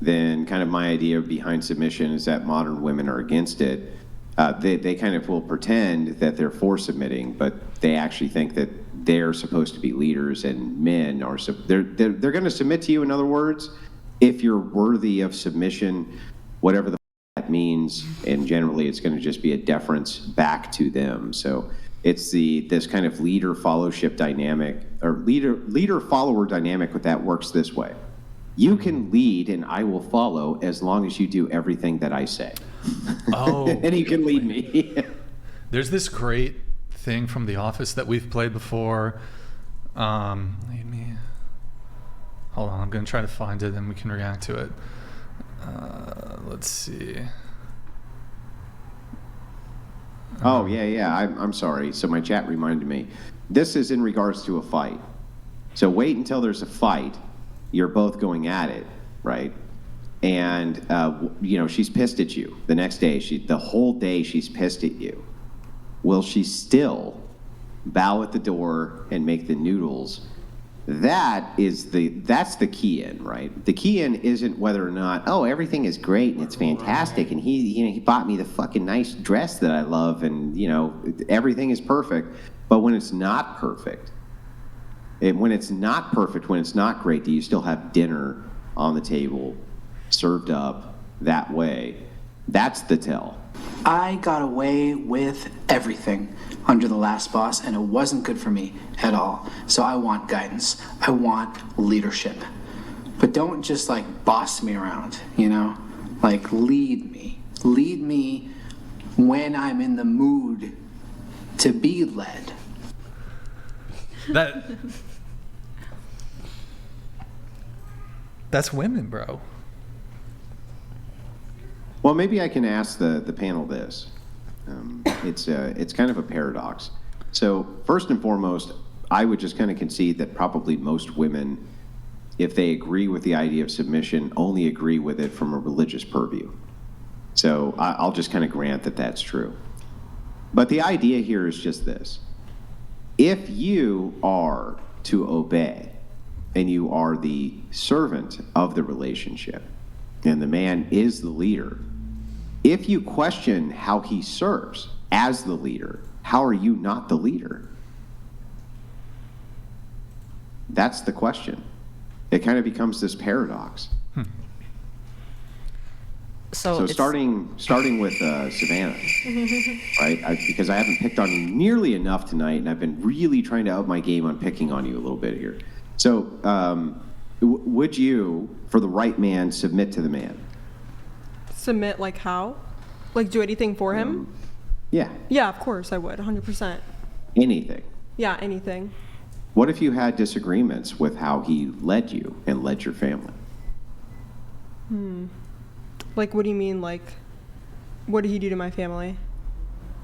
then kind of my idea behind submission is that modern women are against it. They kind of will pretend that they're for submitting, but they actually think that they're supposed to be leaders and men are, they're going to submit to you, in other words, if you're worthy of submission, whatever the that means, and generally it's going to just be a deference back to them. So it's this kind of leader-followership dynamic, or leader-follower dynamic that works this way. You can lead and I will follow as long as you do everything that I say. Oh. And you can lead me. There's this great thing from The Office that we've played before. Lead me. Hold on, I'm going to try to find it and we can react to it. Let's see. Oh, yeah. I'm sorry. So my chat reminded me. This is in regards to a fight. So wait until there's a fight. You're both going at it, right? And, she's pissed at you. The next day, the whole day she's pissed at you. Will she still bow at the door and make the noodles? That's the key in, right? The key in isn't whether or not, everything is great and it's fantastic and he bought me the fucking nice dress that I love and, everything is perfect. But when it's not perfect, when it's not great, do you still have dinner on the table, served up that way? That's the tell. I got away with everything under the last boss, and it wasn't good for me at all. So I want guidance. I want leadership. But don't just boss me around, lead me. Lead me when I'm in the mood to be led. That's women, bro. Well, maybe I can ask the panel this. It's kind of a paradox. So first and foremost, I would just kind of concede that probably most women, if they agree with the idea of submission, only agree with it from a religious purview. So I'll just kind of grant that that's true. But the idea here is just this. If you are to obey and you are the servant of the relationship and the man is the leader, if you question how he serves as the leader, how are you not the leader? That's the question. It kind of becomes this paradox. So starting with Savannah, right? Because I haven't picked on you nearly enough tonight, and I've been really trying to up my game on picking on you a little bit here. So would you, for the right man, submit to the man? Submit how? Do anything for him? Yeah. Yeah, of course I would, 100%. Anything? Yeah, anything. What if you had disagreements with how he led you and led your family? What do you mean, what did he do to my family?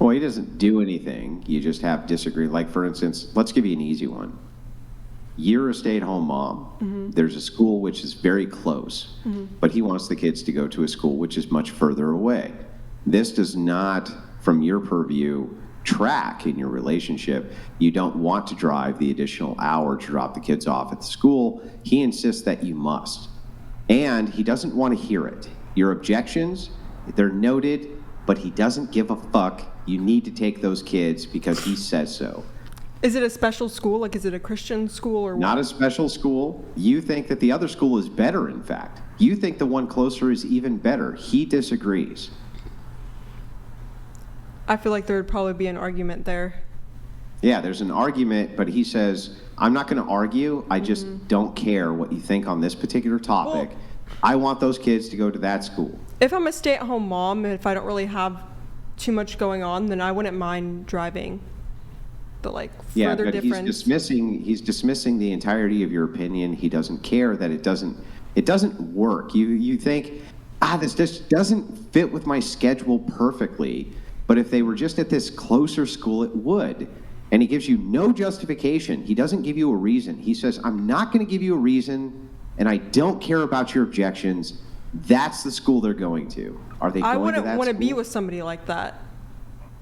Well, he doesn't do anything. You just have disagreement. For instance, let's give you an easy one. You're a stay-at-home mom. Mm-hmm. There's a school which is very close, but he wants the kids to go to a school which is much further away. This does not, from your purview, track in your relationship. You don't want to drive the additional hour to drop the kids off at the school. He insists that you must. And he doesn't want to hear it. Your objections, they're noted, but he doesn't give a fuck. You need to take those kids because he says so. Is it a special school? Is it a Christian school or what? Not a special school. You think that the other school is better, in fact. You think the one closer is even better. He disagrees. I feel like there would probably be an argument there. Yeah, there's an argument, but he says, I'm not going to argue. I just don't care what you think on this particular topic. Well, I want those kids to go to that school. If I'm a stay-at-home mom, and if I don't really have too much going on, then I wouldn't mind driving. The further difference. He's dismissing the entirety of your opinion. He doesn't care that it doesn't work. You think, this just doesn't fit with my schedule perfectly. But if they were just at this closer school, it would. And he gives you no justification. He doesn't give you a reason. He says, I'm not going to give you a reason, and I don't care about your objections. That's the school they're going to. Are they going to that school? I wouldn't want to be with somebody like that.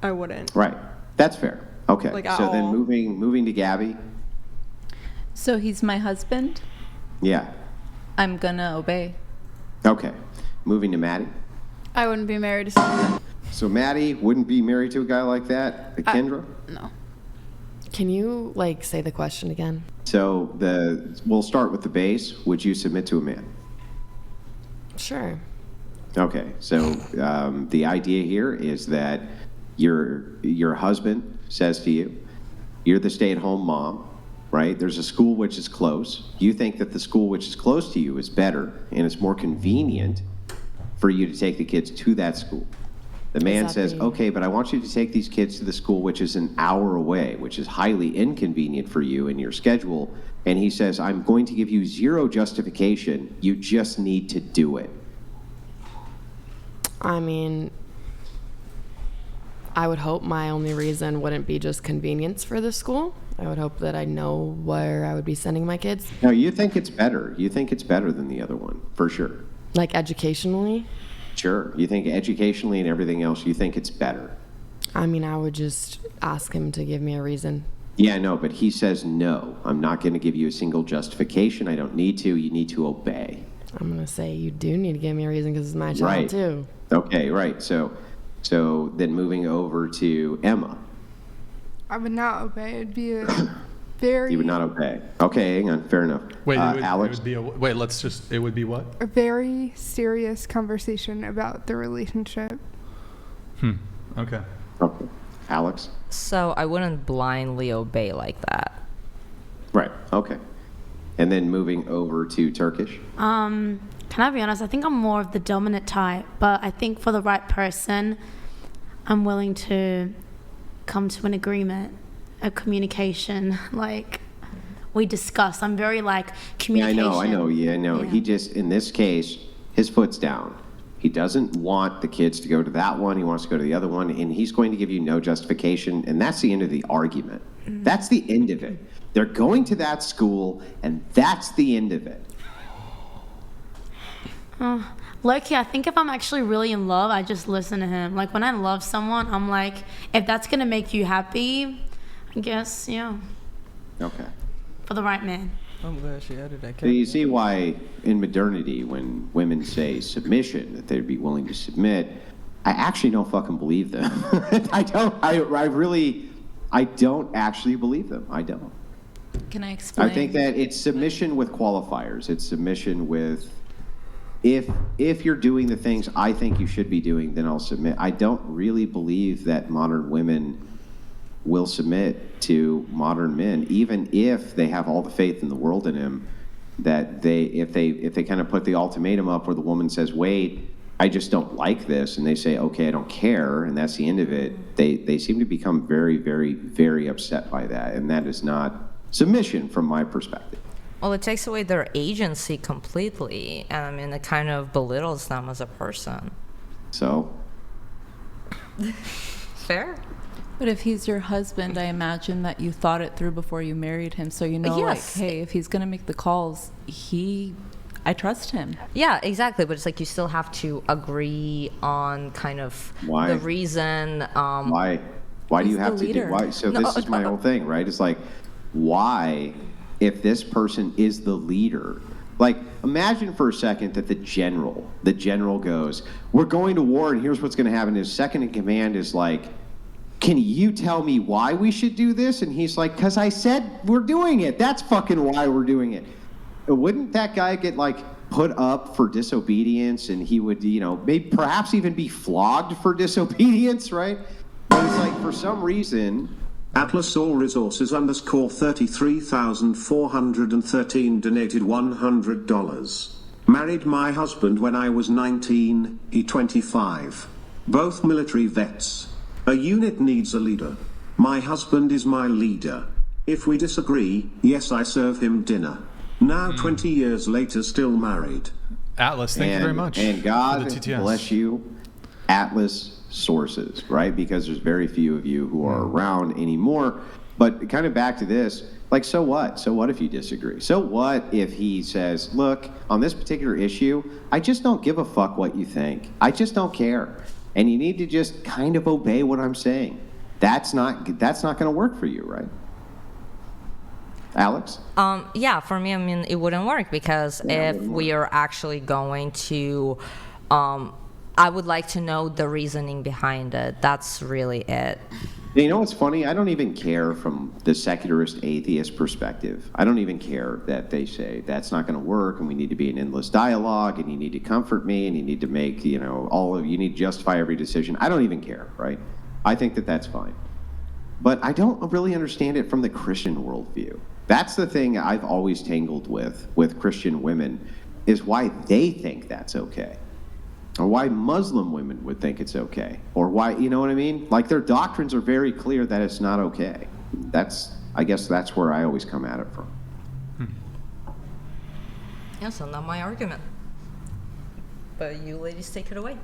I wouldn't. Right. That's fair. Okay. So then all. moving to Gabby. So he's my husband? Yeah. I'm going to obey. Okay. Moving to Maddie. I wouldn't be married to someone. So Maddie wouldn't be married to a guy like that. Kendra. No. Can you say the question again? So we'll start with the base. Would you submit to a man? Sure. Okay. So the idea here is that your husband says to you, you're the stay-at-home mom, right? There's a school which is close. You think that the school which is close to you is better and it's more convenient for you to take the kids to that school. The man says, Exactly. okay, but I want you to take these kids to the school which is an hour away, which is highly inconvenient for you in your schedule. And he says, I'm going to give you zero justification. You just need to do it. I mean, I would hope my only reason wouldn't be just convenience for the school. I would hope that I know where I would be sending my kids. No, you think it's better. You think it's better than the other one, for sure. Educationally. Sure. You think educationally and everything else, you think it's better. I mean, I would just ask him to give me a reason. Yeah, I know, but he says, no, I'm not going to give you a single justification. I don't need to. You need to obey. I'm going to say, you do need to give me a reason because it's my child Right. too. Okay, right. So then moving over to Emma. I would not obey. It'd be a very, You would not obey. Okay, hang on. Fair enough. Wait, Alex? it would be what? a very serious conversation about the relationship. Okay. Okay. Alex? So I wouldn't blindly obey like that. Right. Okay. And then moving over to Turkish. Can I be honest? I think I'm more of the dominant type, but I think for the right person, I'm willing to come to an agreement, a communication. We discuss. I'm very Yeah, communication. I know. Yeah, I know. Yeah. He just, in this case, his foot's down. He doesn't want the kids to go to that one. He wants to go to the other one, and he's going to give you no justification. And that's the end of the argument. That's the end of it. They're going to that school, and that's the end of it. Low-key, I think if I'm actually really in love, I just listen to him. When I love someone, I'm if that's going to make you happy, I guess, yeah, Okay. for the right man. I'm glad she added that. So you see why in modernity, when women say submission, that they'd be willing to submit, I actually don't fucking believe them. I don't. I don't actually believe them. I don't. Can I explain? I think that it's submission with qualifiers. It's submission with, if you're doing the things I think you should be doing, then I'll submit. I don't really believe that modern women will submit to modern men, even if they have all the faith in the world in him. That if they kind of put the ultimatum up where the woman says, wait, I just don't like this, and they say, okay, I don't care, and that's the end of it, they seem to become very, very, very upset by that, and that is not submission from my perspective. Well, it takes away their agency completely, and it kind of belittles them as a person. So, Fair? But if he's your husband, I imagine that you thought it through before you married him. So Yes. hey, if he's going to make the calls, I trust him. Yeah, exactly. But it's you still have to agree on kind of Why? the reason. why do you He's have the to do, leader. why? So No, this is my whole thing, right? It's why, if this person is the leader, imagine for a second that the general goes, we're going to war and here's what's going to happen. His second in command is can you tell me why we should do this? And he's like, because I said we're doing it. That's fucking why we're doing it. Wouldn't that guy get put up for disobedience, and he would, maybe perhaps even be flogged for disobedience, right? But it's for some reason, Atlas All Resources _ 33,413 donated $100. Married my husband when I was 19, he 25. Both military vets. A unit needs a leader. My husband is my leader. If we disagree, yes, I serve him dinner. Now 20 years later, still married. Atlas, thank you very much. And for God the TTS. bless you, Atlas sources, right? Because there's very few of you who are around anymore. But kind of back to this, so what? So what if you disagree? So what if he says, look, on this particular issue, I just don't give a fuck what you think. I just don't care. And you need to just kind of obey what I'm saying. That's not going to work for you, right? Alex? Yeah, for me, I mean, it wouldn't work because if we are actually going to, I would like to know the reasoning behind it. That's really it. You know what's funny? I don't even care from the secularist atheist perspective. I don't even care that they say that's not going to work and we need to be an endless dialogue and you need to comfort me and you need to make, you need to justify every decision. I don't even care, right? I think that that's fine. But I don't really understand it from the Christian worldview. That's the thing I've always tangled with Christian women, is why they think that's okay. Or why Muslim women would think it's okay. Or why, you know what I mean? Like, their doctrines are very clear that it's not okay. I guess that's where I always come at it from. Yeah, so not my argument. But you ladies take it away.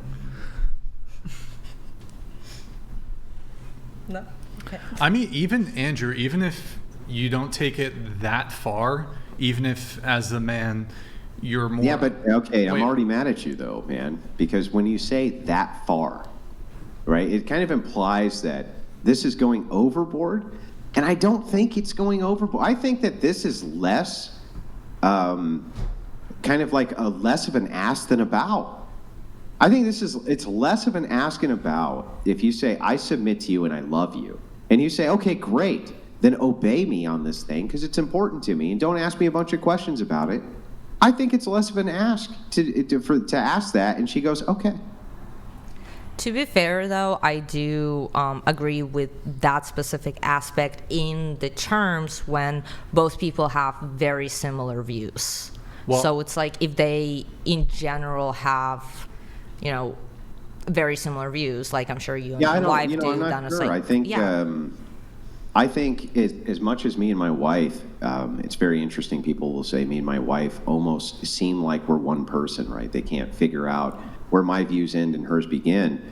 No? Okay. I mean, even Andrew, even if you don't take it that far, even if as a man you're more... Yeah, but okay, I'm already mad at you though, man, because when you say that far, right, it kind of implies that this is going overboard, and I don't think it's going overboard. I think that this is less, kind of like less of an ask than about. I think it's less of an ask and about if you say, I submit to you and I love you. And you say, okay, great, then obey me on this thing because it's important to me and don't ask me a bunch of questions about it. I think it's less of an ask to ask that, and she goes, okay. To be fair, though, I do agree with that specific aspect in the terms when both people have very similar views. Well, so it's like if they, in general, have, very similar views, like I'm sure you and your wife do. I'm not sure. I think as much as me and my wife, it's very interesting. People will say me and my wife almost seem like we're one person, right? They can't figure out where my views end and hers begin.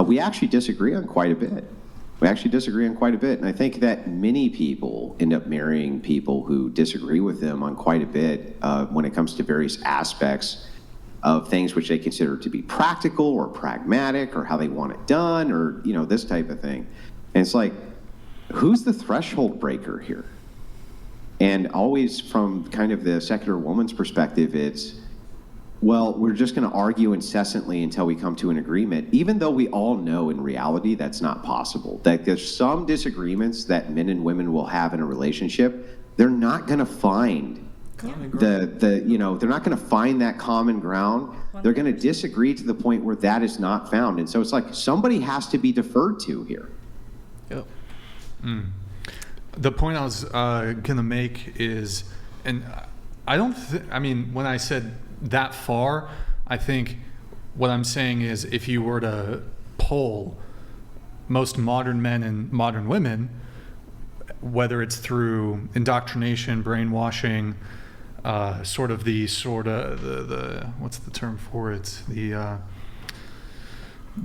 We actually disagree on quite a bit. And I think that many people end up marrying people who disagree with them on quite a bit when it comes to various aspects of things which they consider to be practical or pragmatic or how they want it done or, this type of thing. And it's like, who's the threshold breaker here? And always from kind of the secular woman's perspective, it's, well, we're just going to argue incessantly until we come to an agreement, even though we all know in reality that's not possible. That there's some disagreements that men and women will have in a relationship. They're not going to find they're not going to find that common ground. They're going to disagree to the point where that is not found. And so it's like somebody has to be deferred to here. Yep. The point I was going to make is, and when I said that far, I think what I'm saying is if you were to poll most modern men and modern women, whether it's through indoctrination, brainwashing, the what's the term for it? The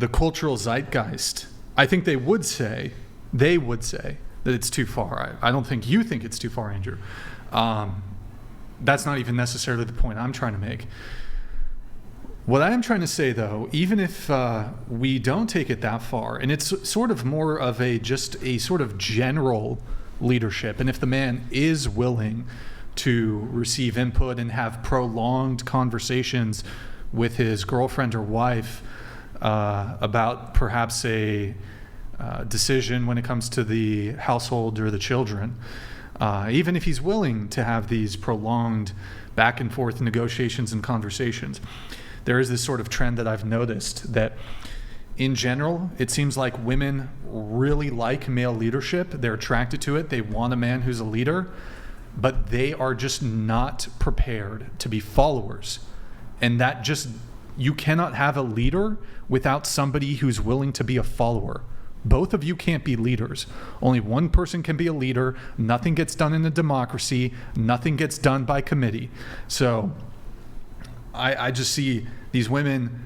cultural zeitgeist. I think they would say that it's too far. I don't think you think it's too far, Andrew. That's not even necessarily the point I'm trying to make. What I am trying to say, though, even if we don't take it that far, and it's sort of more of just a sort of general leadership, and if the man is willing to receive input and have prolonged conversations with his girlfriend or wife about perhaps a decision when it comes to the household or the children, even if he's willing to have these prolonged back and forth negotiations and conversations, there is this sort of trend that I've noticed that in general, it seems like women really like male leadership. They're attracted to it. They want a man who's a leader, but they are just not prepared to be followers. And that you cannot have a leader without somebody who's willing to be a follower. Both of you can't be leaders. Only one person can be a leader. Nothing gets done in a democracy. Nothing gets done by committee. So I just see these women,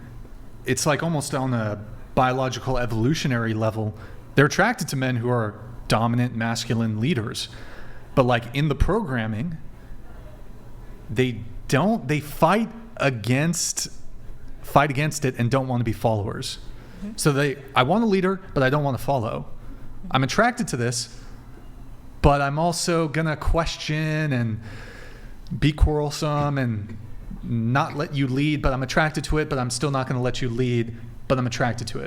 it's like almost on a biological evolutionary level. They're attracted to men who are dominant masculine leaders. But like in the programming, they fight against it and don't want to be followers. So I want a leader, but I don't want to follow. I'm attracted to this, but I'm also gonna question and be quarrelsome and not let you lead, but I'm attracted to it, but I'm still not gonna let you lead, but I'm attracted to it.